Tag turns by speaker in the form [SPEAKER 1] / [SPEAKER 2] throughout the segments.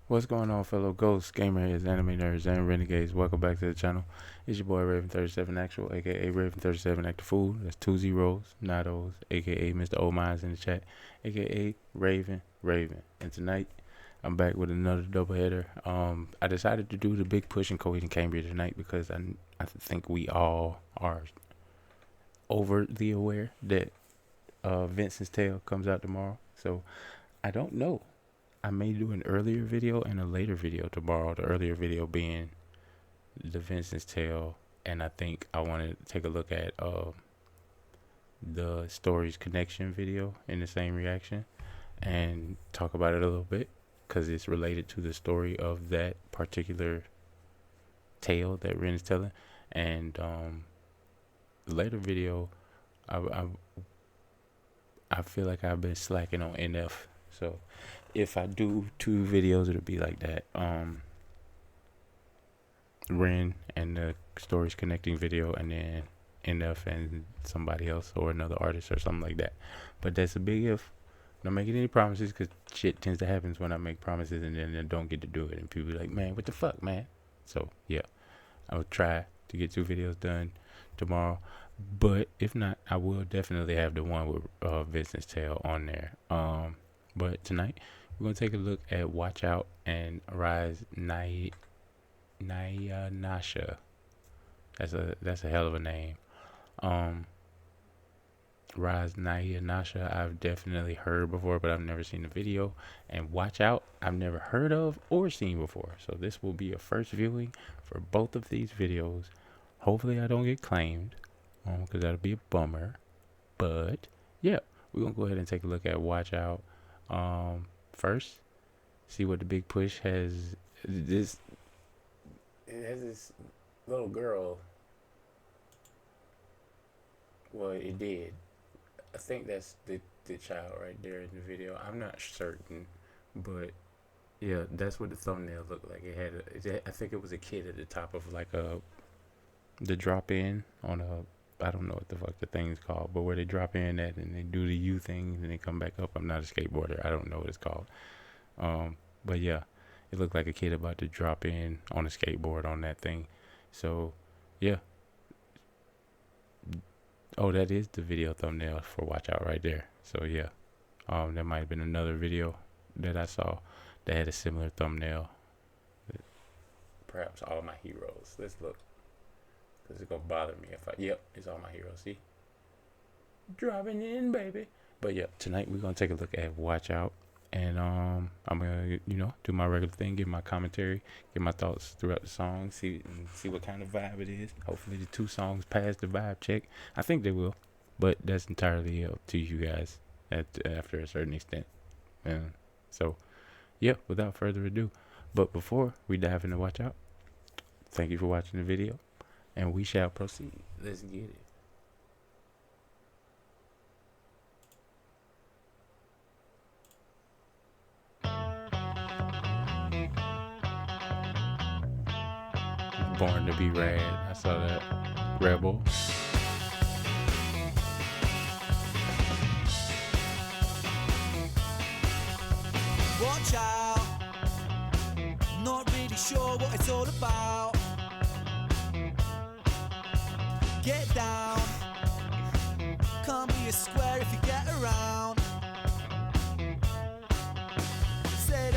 [SPEAKER 1] What's going on, fellow ghosts, gamers, anime nerds, and renegades? Welcome back to the channel. It's your boy Raven37 Actual, aka Raven37 Active Fool. That's two zeros, not O's, aka Mr. O Minds in the chat, aka Raven. And tonight, I'm back with another doubleheader. I decided to do the big push in Coheed and Cambria tonight because I think we all are overly aware that Vincent's Tale comes out tomorrow. So I don't know. I may do an earlier video and a later video tomorrow. The earlier video being the Vincent's Tale, and I think I want to take a look at the stories connection video in the same reaction and talk about it a little bit because it's related to the story of that particular tale that Ren is telling. And the later video, I feel like I've been slacking on NF, so if I do two videos, it'll be like that. Ren and the stories connecting video, and then NF and somebody else or another artist or something like that. But that's a big if. Not making any promises because shit tends to happen when I make promises and then I don't get to do it. And people be like, man, what the fuck, man? So, yeah, I will try to get two videos done tomorrow. But if not, I will definitely have the one with Vincent's Tale on there. But tonight, we're going to take a look at Watch Out and Risenaianasha. That's a hell of a name. Risenaianasha I've definitely heard before, but I've never seen the video. And Watch Out I've never heard of or seen before. So this will be a first viewing for both of these videos. Hopefully I don't get claimed, because that'll be a bummer. But yeah, we're going to go ahead and take a look at Watch Out first. See what the big push has. It has this little girl. Well, it did. I think that's the child right there in the video. I'm not certain, but yeah, that's what the thumbnail looked like. It had I think it was a kid at the top of like the drop in on I don't know what the fuck the thing's called, but where they drop in at and they do the U thing and they come back up. I'm not a skateboarder. I don't know what it's called. But yeah, it looked like a kid about to drop in on a skateboard on that thing. So yeah. Oh, that is the video thumbnail for Watch Out right there. So yeah, there might have been another video that I saw that had a similar thumbnail. Perhaps All My Heroes. Let's look, because it's gonna bother me if I. Yep, it's All My Heroes. See, dropping in, baby. But yeah, tonight we're gonna take a look at Watch Out, and I'm gonna do my regular thing, give my commentary, give my thoughts throughout the song, see what kind of vibe it is. Hopefully the two songs pass the vibe check. I think they will, but that's entirely up to you guys after a certain extent. And so yeah, without further ado, but before we dive into Watch Out, thank you for watching the video, and we shall proceed. Let's get it. Born to be rad. I saw that. Rebel.
[SPEAKER 2] Watch out, not really sure what it's all about. Get down, can't be a square if you get around. Said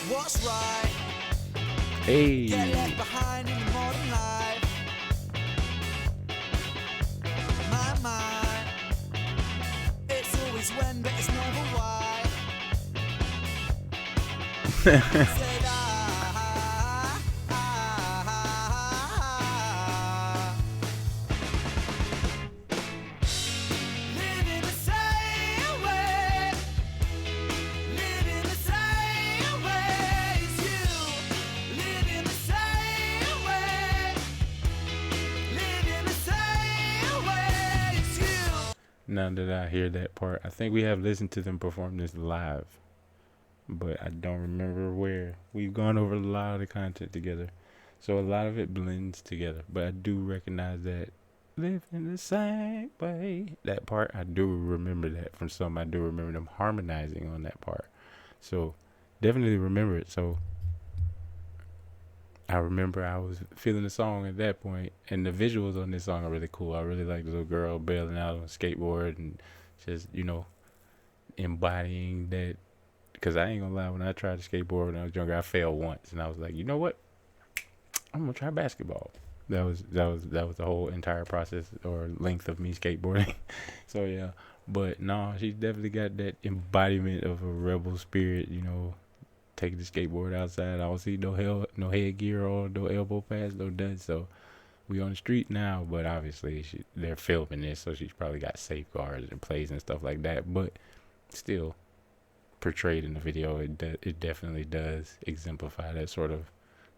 [SPEAKER 2] what's right?
[SPEAKER 1] Hey.
[SPEAKER 2] Get left behind in the modern life. My mind, it's always when, but it's never why. Said living the same way, living the same way as you, living the same way, living the same way as you.
[SPEAKER 1] Now that I hear that part, I think we have listened to them perform this live, but I don't remember where. We've gone over a lot of the content together, so a lot of it blends together. But I do recognize that living the same way. That part, I do remember that from some. I do remember them harmonizing on that part. So definitely remember it. So I remember I was feeling the song at that point, and the visuals on this song are really cool. I really like the little girl bailing out on a skateboard and just, embodying that. Because I ain't gonna lie, when I tried to skateboard when I was younger, I failed once, and I was like, you know what? I'm gonna try basketball. That was the whole entire process or length of me skateboarding. So yeah, but no, she's definitely got that embodiment of a rebel spirit. Taking the skateboard outside. I don't see no headgear or no elbow pads, no nothing. So we on the street now, but obviously they're filming this, so she's probably got safeguards and plays and stuff like that. But still, portrayed in the video, it definitely does exemplify that sort of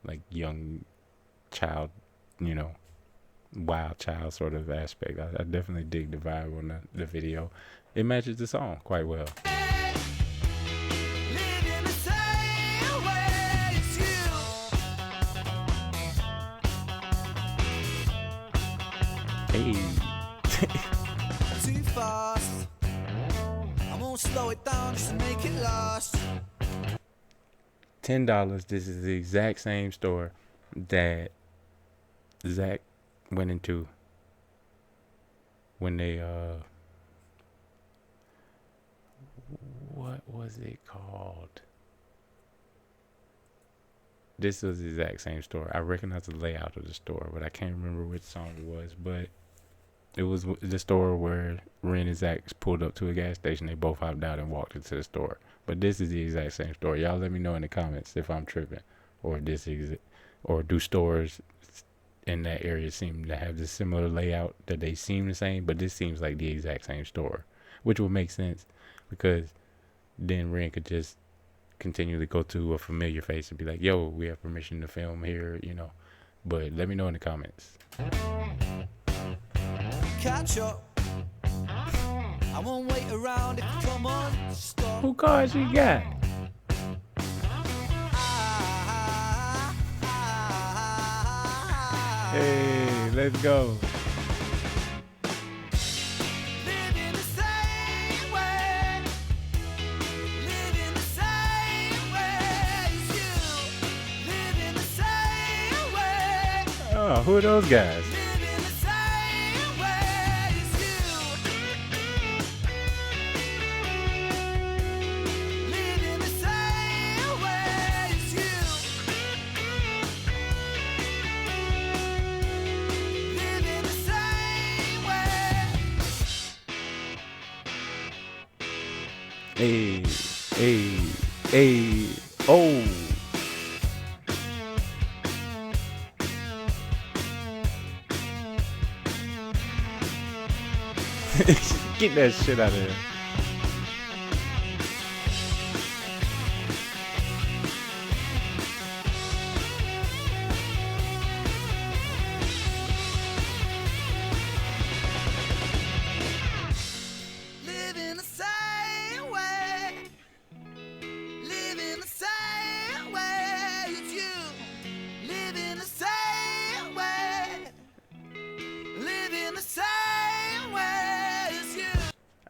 [SPEAKER 1] like young child, you know, wild child sort of aspect. I definitely dig the vibe on the video. It matches the song quite well.
[SPEAKER 2] Living the same way as
[SPEAKER 1] Hey.
[SPEAKER 2] you. Too fast. I won't slow it down just to make it last.
[SPEAKER 1] $10. This is the exact same store that Zach went into when they what was it called? This was the exact same store. I recognize the layout of the store, but I can't remember which song it was. But it was the store where Ren and Zach pulled up to a gas station. They both hopped out and walked into the store. But this is the exact same store. Y'all let me know in the comments if I'm tripping, or or do stores in that area seem to have the similar layout that they seem the same, but this seems like the exact same store, which would make sense because then Ren could just continually go to a familiar face and be like, yo, we have permission to film here, But let me know in the comments.
[SPEAKER 2] Catch up. I won't wait around if you come on. Stop.
[SPEAKER 1] Who cars you got? Hey, let's go.
[SPEAKER 2] Living the same way. Living the same way as you. Living the same way.
[SPEAKER 1] Oh, who are those guys?
[SPEAKER 2] Living the same way as you. Living the same way as you. Living the same way.
[SPEAKER 1] Hey, hey, hey, oh. Get that shit out of here.
[SPEAKER 2] Living the same way. Living the same way as you. Living the same way. Living the same way as you.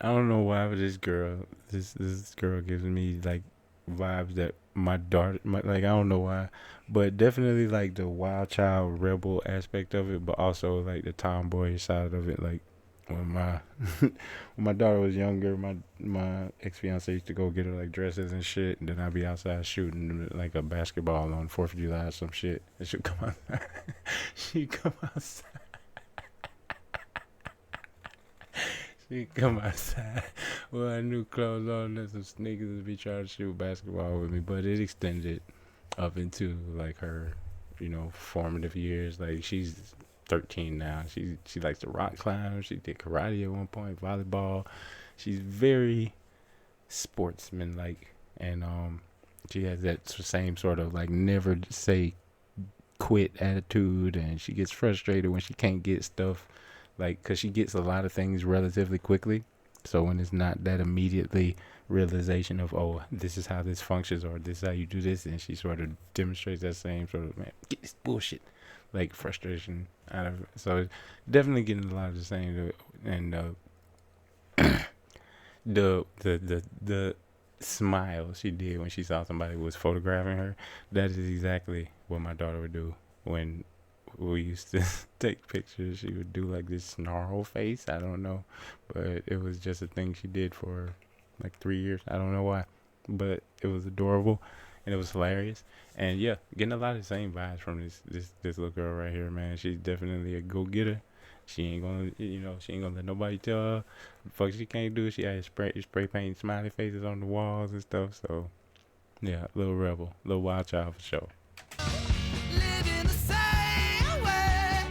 [SPEAKER 1] I don't know why, but this girl gives me like vibes that my daughter, I don't know why, but definitely like the wild child rebel aspect of it, but also like the tomboyish side of it. Like when my when my daughter was younger, my ex fiance used to go get her like dresses and shit, and then I'd be outside shooting like a basketball on 4th of July or some shit, and she'd come outside. She'd come outside. She come outside with her new clothes on and some sneakers and be trying to shoot basketball with me. But it extended up into like her, formative years. Like she's 13 now. She likes to rock climb. She did karate at one point, volleyball. She's very sportsman-like, and she has that same sort of like never say quit attitude, and she gets frustrated when she can't get stuff. Like, because she gets a lot of things relatively quickly. So when it's not that immediately realization of, oh, this is how this functions or this is how you do this, and she sort of demonstrates that same sort of, man, get this bullshit. like frustration out of it. So definitely getting a lot of the same. And the smile she did when she saw somebody was photographing her, that is exactly what my daughter would do when we used to take pictures. She would do like this snarl face. I don't know, but it was just a thing she did for like 3 years. I don't know why, but it was adorable and it was hilarious. And yeah, getting a lot of the same vibes from this little girl right here, man. She's definitely a go getter. She ain't gonna, she ain't gonna let nobody tell her fuck she can't do. She had spray paint smiley faces on the walls and stuff. So yeah, little rebel, little wild child for sure.
[SPEAKER 2] Living the same way,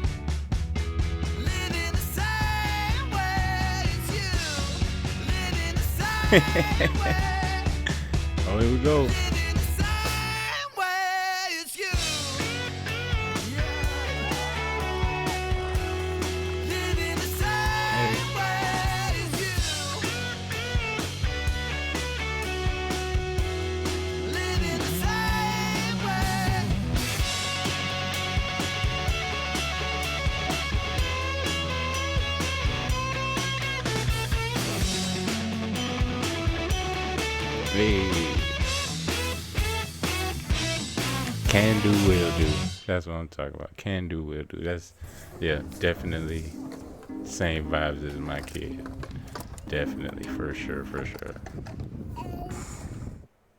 [SPEAKER 2] living the same way as you, living the same way,
[SPEAKER 1] Oh, here we go.
[SPEAKER 2] living the same way as you. Living the same way as you. Living the same way.
[SPEAKER 1] Hey, can do, will do. That's what I'm talking about. Can do, will do. That's, yeah, definitely same vibes as my kid. Definitely, for sure, for sure.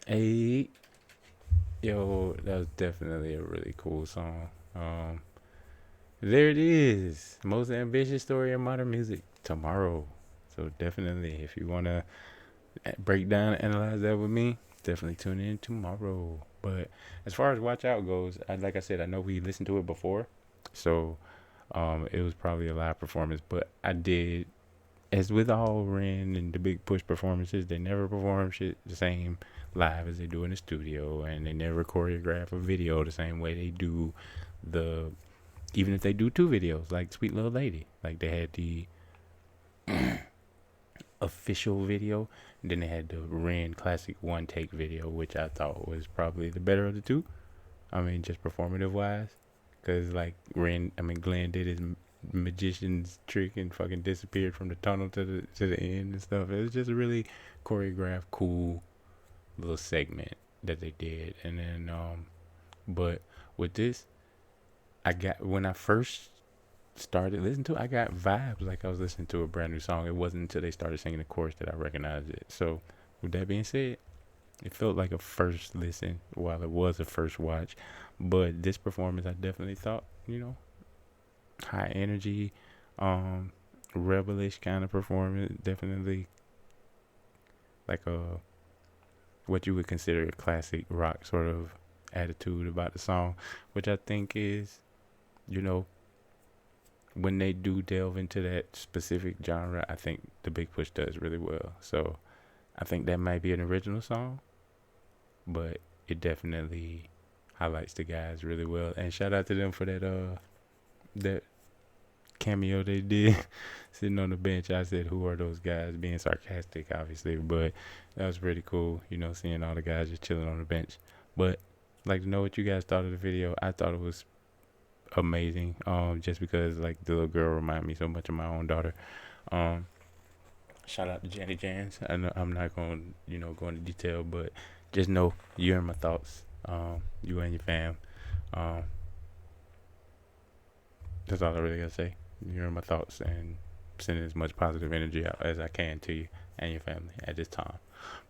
[SPEAKER 1] Hey, yo, that was definitely a really cool song. There it is. Most ambitious story in modern music tomorrow. So definitely, if you wanna break down and analyze that with me, definitely tune in tomorrow. But as far as Watch Out goes, like I said, I know we listened to it before, so it was probably a live performance. But I did, as with all Ren and the Big Push performances, they never perform shit the same live as they do in the studio, and they never choreograph a video the same way they do the. Even if they do two videos, like Sweet Little Lady, like they had the official video, and then they had the Ren Classic One Take video, which I thought was probably the better of the two. I mean, just performative wise, because like Glenn did his magician's trick and fucking disappeared from the tunnel to the end and stuff. It was just a really choreographed, cool little segment that they did. And then, but with this, I got when I first started listening to it, I got vibes like I was listening to a brand new song. It wasn't until they started singing the chorus that I recognized it. So, with that being said, it felt like a first listen while it was a first watch. But this performance, I definitely thought, high energy, rebellish kind of performance. Definitely like a what you would consider a classic rock sort of attitude about the song, which I think is, you know, when they do delve into that specific genre, I think the Big Push does really well. So I think that might be an original song, but it definitely highlights the guys really well. And shout out to them for that cameo they did sitting on the bench. I said, who are those guys? Being sarcastic, obviously, but that was pretty cool, seeing all the guys just chilling on the bench. But like to know what you guys thought of the video. I thought it was amazing, just because like the little girl reminded me so much of my own daughter. Shout out to Jenny Jans. I know I'm not going go into detail, but just know you're in my thoughts. You and your fam. um that's all I really gotta say. You're in my thoughts, and sending as much positive energy out as I can to you and your family at this time.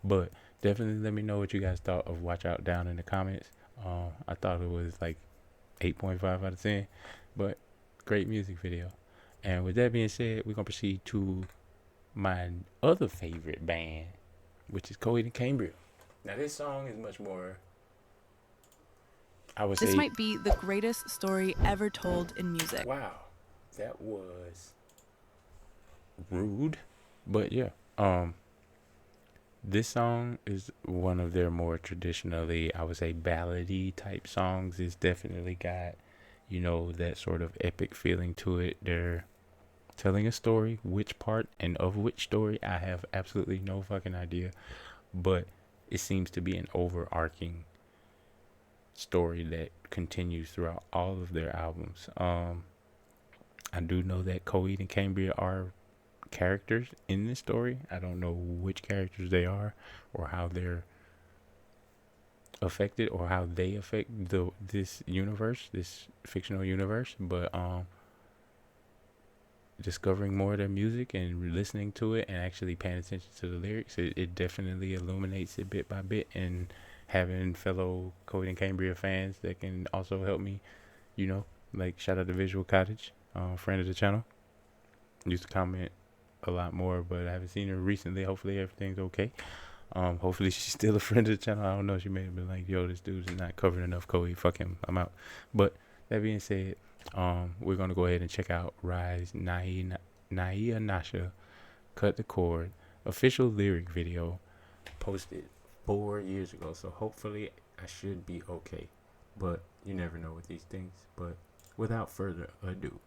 [SPEAKER 1] But definitely let me know what you guys thought of Watch Out down in the comments. I thought it was like 8.5 out of 10, but great music video. And with that being said, we're gonna proceed to my other favorite band, which is Coheed and Cambria. Now this song is much more, I would say.
[SPEAKER 3] This might be the greatest story ever told in music.
[SPEAKER 1] Wow, that was rude, but yeah. This song is one of their more traditionally, I would say, ballady type songs. It's definitely got, that sort of epic feeling to it. They're telling a story. Which part and of which story, I have absolutely no fucking idea. But it seems to be an overarching story that continues throughout all of their albums. I do know that Coheed and Cambria are characters in this story. I don't know which characters they are or how they're affected or how they affect this universe, this fictional universe, but discovering more of their music and listening to it and actually paying attention to the lyrics, it definitely illuminates it bit by bit, and having fellow Coheed and Cambria fans that can also help me, like shout out to Visual Cottage, friend of the channel, used to comment a lot more, but I haven't seen her recently. Hopefully everything's okay. Hopefully she's still a friend of the channel. I don't know, she may have been like, yo, this dude's not covering enough Coheed, fuck him, I'm out. But that being said, we're gonna go ahead and check out Risenaianasha, Cut the Cord, official lyric video, posted 4 years ago, so hopefully I should be okay, but you never know with these things. But without further ado,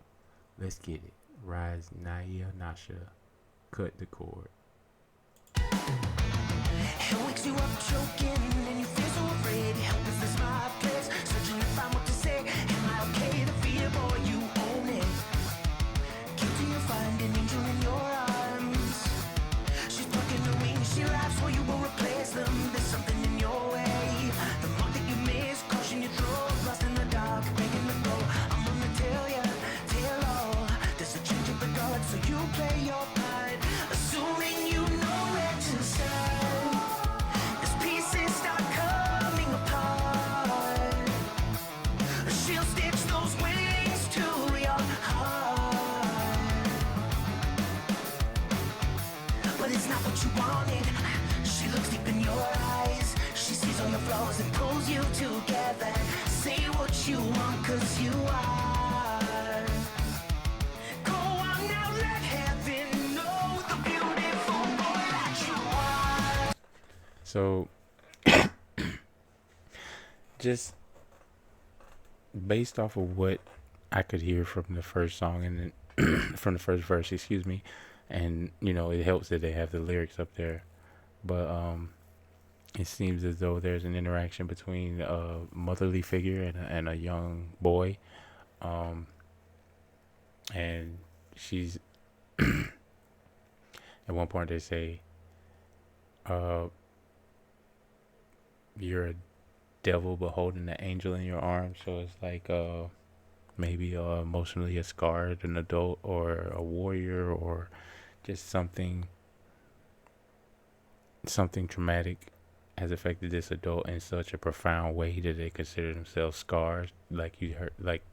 [SPEAKER 1] let's get it. Risenaianasha, Cut the Cord.
[SPEAKER 2] It wakes you up choking and you feel so afraid. Help is this my place? Searching to find what to say. Am I okay? The fear, boy, you own it. Guilty, you find an angel in your arms. She's plucking her wings, she laughs while you will replace them. There's something in your way. The mark that you miss, caution your throat. Lost in the dark, begging to go. I'm gonna tell ya, tell all. There's a change of the guard, so you play your part. Assuming you know where to start. You wanted. She looks deep in your eyes. She sees all your flaws and pulls you together. Say what you want, 'cause you are. Go on now, let heaven know the beautiful boy that you are.
[SPEAKER 1] So just based off of what I could hear from the first song and then from the first verse, excuse me, and it helps that they have the lyrics up there, but it seems as though there's an interaction between a motherly figure and a young boy, and she's at one point they say, you're a devil but holding an angel in your arms. So it's like maybe emotionally a scarred an adult or a warrior, or just something traumatic has affected this adult in such a profound way that they consider themselves scarred. Like you heard, like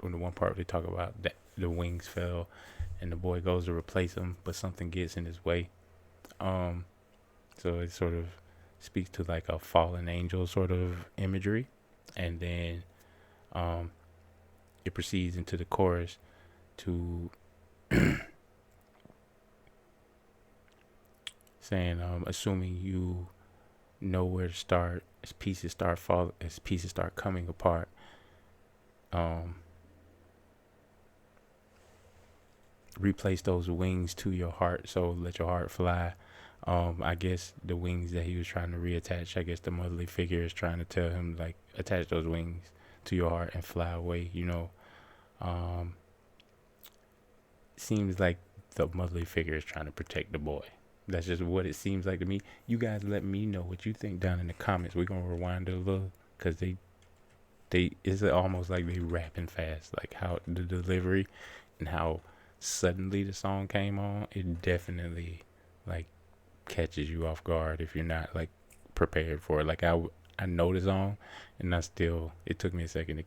[SPEAKER 1] on the one part they talk about that the wings fell and the boy goes to replace them, but something gets in his way. So it sort of speaks to like a fallen angel sort of imagery, and then it proceeds into the chorus to saying, assuming you know where to start, as pieces start coming apart. Replace those wings to your heart, so let your heart fly. I guess the wings that he was trying to reattach, I guess the motherly figure is trying to tell him, like, attach those wings to your heart and fly away, seems like the motherly figure is trying to protect the boy. That's just what it seems like to me. You guys let me know what you think down in the comments. We're gonna rewind it a little, because they it's almost like they rapping fast, like how the delivery and how suddenly the song came on. It definitely like catches you off guard if you're not like prepared for it. Like I know the song, and it took me a second to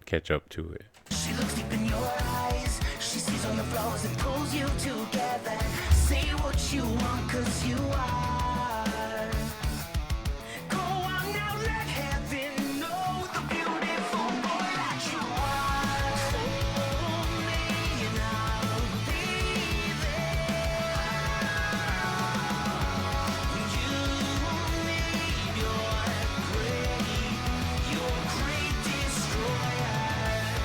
[SPEAKER 1] catch up to it.
[SPEAKER 2] She looks deep in your eyes. She sees all your flaws and pulls you together. Say what you want, 'cause you are. Go on now, let heaven know the beautiful boy that you are. Hold me and I'll be there. You need your great destroyer.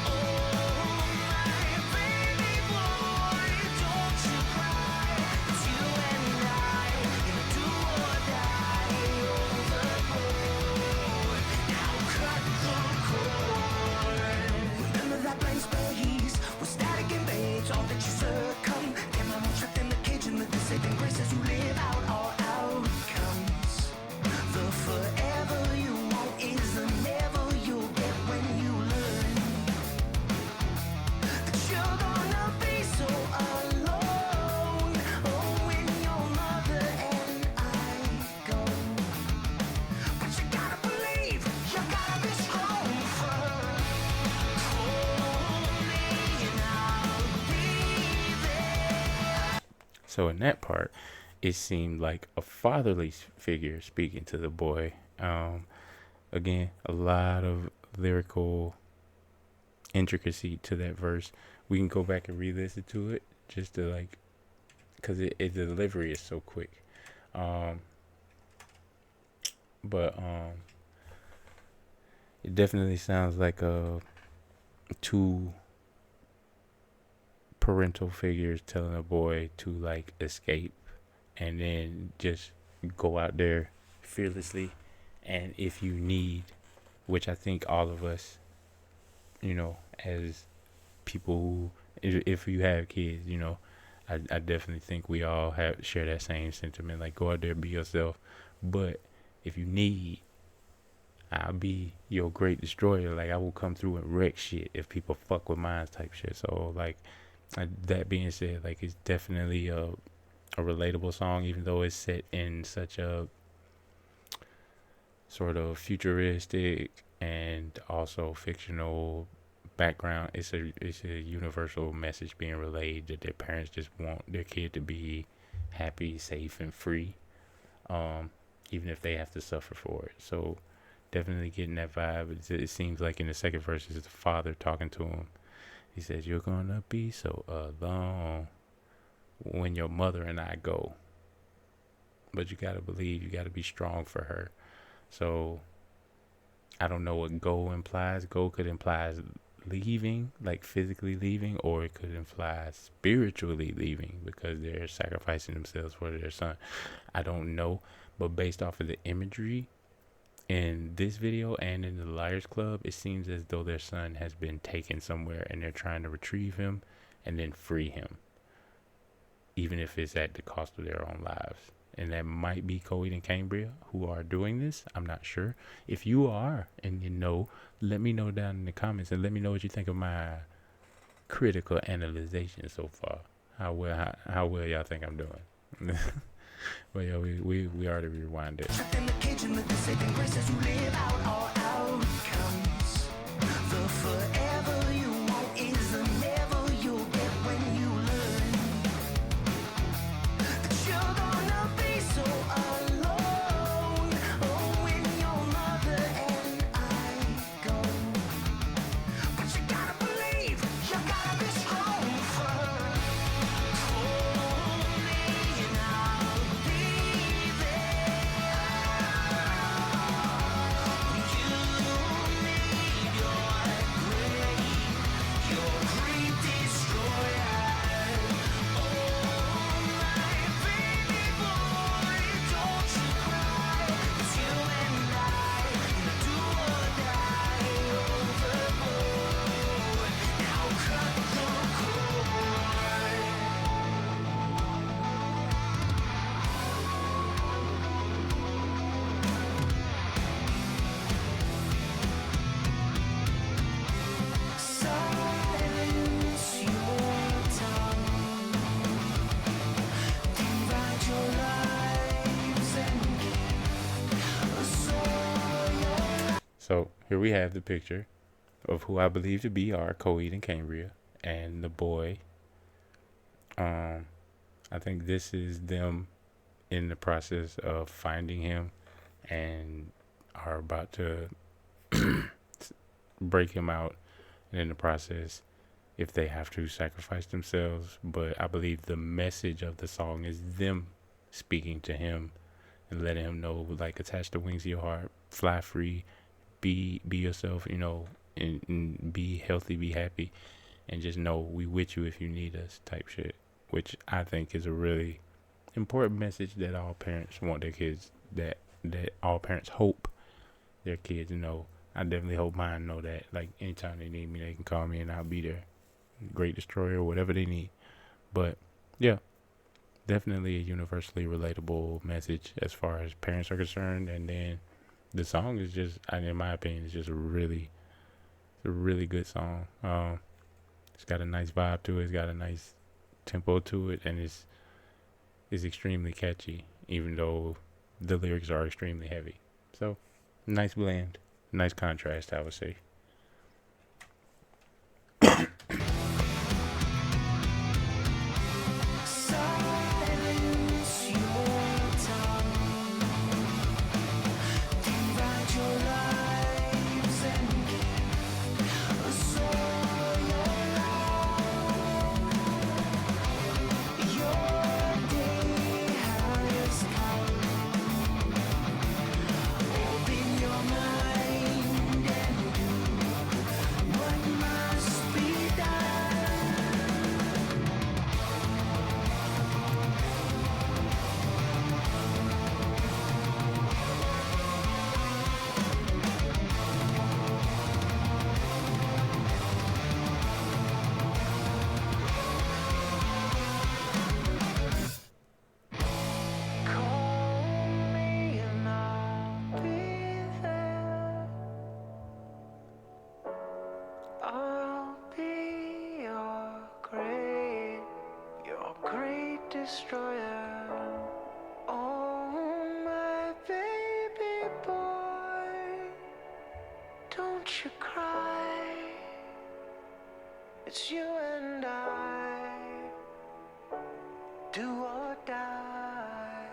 [SPEAKER 2] Oh, my baby boy, don't you cry. It's you and I.
[SPEAKER 1] So in that part, it seemed like a fatherly figure speaking to the boy. Again, a lot of lyrical intricacy to that verse. We can go back and re-listen to it just to like, because the delivery is so quick. But it definitely sounds like two parental figures telling a boy to like escape and then just go out there fearlessly. And if you need, which I think all of us, as people who, if you have kids, I definitely think we all share that same sentiment. Like, go out there, be yourself. But if you need, I'll be your great destroyer. Like, I will come through and wreck shit if people fuck with mine type shit. So, like, that being said, like, it's definitely a relatable song, even though it's set in such a sort of futuristic and also fictional background. It's a universal message being relayed that their parents just want their kid to be happy, safe, and free, even if they have to suffer for it. So definitely getting that vibe. It seems like in the second verse is the father talking to him. He says, "You're gonna be so alone when your mother and I go, but you gotta believe, you gotta be strong for her." So I don't know what go implies. Go could imply leaving, like physically leaving, or it could imply spiritually leaving because they're sacrificing themselves for their son. I don't know, but based off of the imagery in this video and in the Liars Club, it seems as though their son has been taken somewhere and they're trying to retrieve him and then free him, even if it's at the cost of their own lives. And that might be Coheed and Cambria who are doing this. I'm not sure. If you are and you know, let me know down in the comments and let me know what you think of my critical analyzation so far. How well y'all think I'm doing? Well, yeah, we already rewind it.
[SPEAKER 2] Trapped in the cage and with the saving grace as you live out all outcomes. The forever you want is the never you'll get when you learn that you're gonna be so alone. Oh, when your mother and I go. But you gotta believe, you gotta be strong for her. Call me and I'll be there. You need your great destroyer. Oh, my baby boy, don't you cry. It's you and I, do or die overboard. Now cut the cord. Silence your tongue. Divide your lives and give us all your.
[SPEAKER 1] So here we have the picture of who I believe to be our Coheed and Cambria and the boy. I think this is them in the process of finding him and are about to break him out, and in the process, if they have to, sacrifice themselves. But I believe the message of the song is them speaking to him and letting him know, like, attach the wings to your heart, fly free, be yourself, and be healthy, be happy, and just know we with you if you need us type shit, which I think is a really important message that all parents want their kids, that all parents hope their kids know. I definitely hope mine know that. Like, anytime they need me, they can call me and I'll be there. Great destroyer, whatever they need. But yeah, definitely a universally relatable message as far as parents are concerned. And then the song is just, in my opinion, it's just a really good song. It's got a nice vibe to it. It's got a nice tempo to it, and it's extremely catchy, even though the lyrics are extremely heavy. So, nice blend, nice contrast, I would say.
[SPEAKER 2] Silence destroyer. Oh, my baby boy, don't you cry. It's you and I, do or die.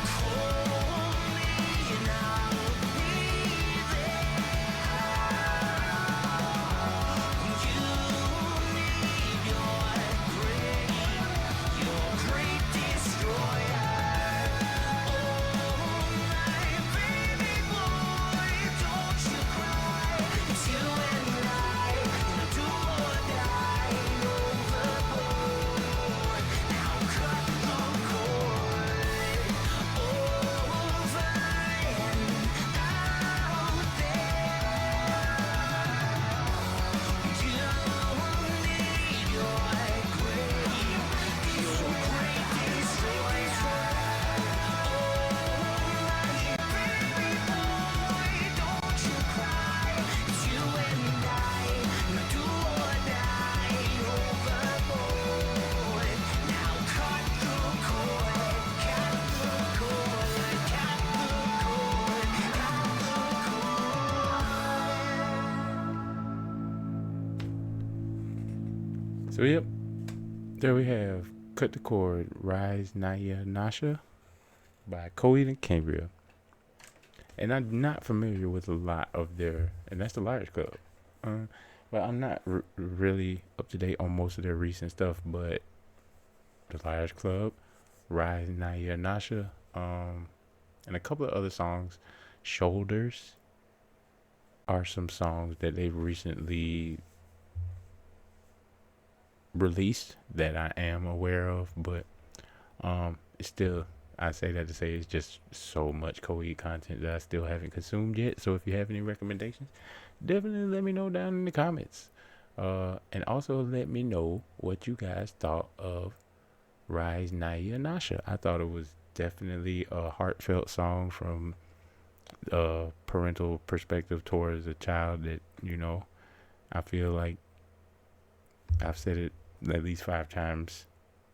[SPEAKER 2] Hold me and I'll be there. You need your great destroyer. Oh, my baby boy, don't you cry. It's you and I, do or die. Overboard. Now cut the cord. Over and out there. You need your great destroyer. Baby boy, don't you cry. It's you and I, do or die. Overboard. Now cut the cord, cut the cord, cut the cord, cut the cord.
[SPEAKER 1] So yep, there we have Cut the Cord, Risenaianasha by Coheed and Cambria. And I'm not familiar with a lot of their, and that's the Liars Club. But I'm not really up to date on most of their recent stuff. But the Liars Club, Risenaianasha, and a couple of other songs, Shoulders, are some songs that they've recently released that I am aware of. But it's still, I say that to say it's just so much Coheed content that I still haven't consumed yet. So if you have any recommendations, definitely let me know down in the comments. And also let me know what you guys thought of Risenaianasha. I thought it was definitely a heartfelt song from a parental perspective towards a child that, I feel like I've said it at least 5 times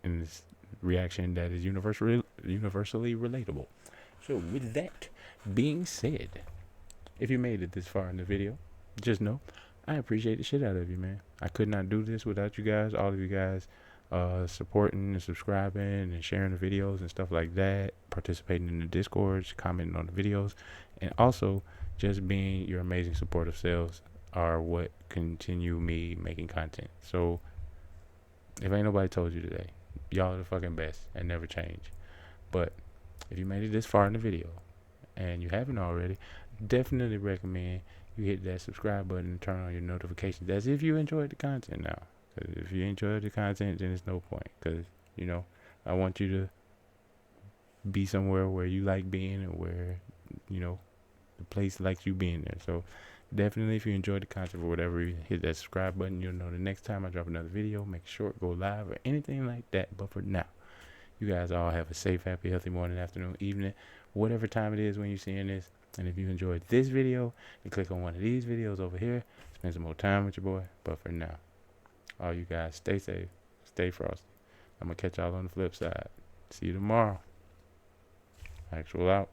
[SPEAKER 1] in this reaction that is universally relatable. So with that being said, if you made it this far in the video, just know I appreciate the shit out of you, man. I could not do this without you guys, all of you guys supporting and subscribing and sharing the videos and stuff like that, participating in the discords, commenting on the videos, and also just being your amazing supportive selves are what continue me making content. So if ain't nobody told you today, y'all are the fucking best and never change. But if you made it this far in the video and you haven't already, definitely recommend you hit that subscribe button and turn on your notifications as if you enjoyed the content now. Because if you enjoyed the content, then it's no point. Because, I want you to be somewhere where you like being and where, the place likes you being there. So definitely, if you enjoyed the content or whatever, you hit that subscribe button. You'll know the next time I drop another video, make sure it go live or anything like that. But for now, you guys all have a safe, happy, healthy morning, afternoon, evening, whatever time it is when you're seeing this. And if you enjoyed this video, then click on one of these videos over here. Spend some more time with your boy. But for now, all you guys, stay safe, stay frosty. I'm going to catch y'all on the flip side. See you tomorrow. Actual out.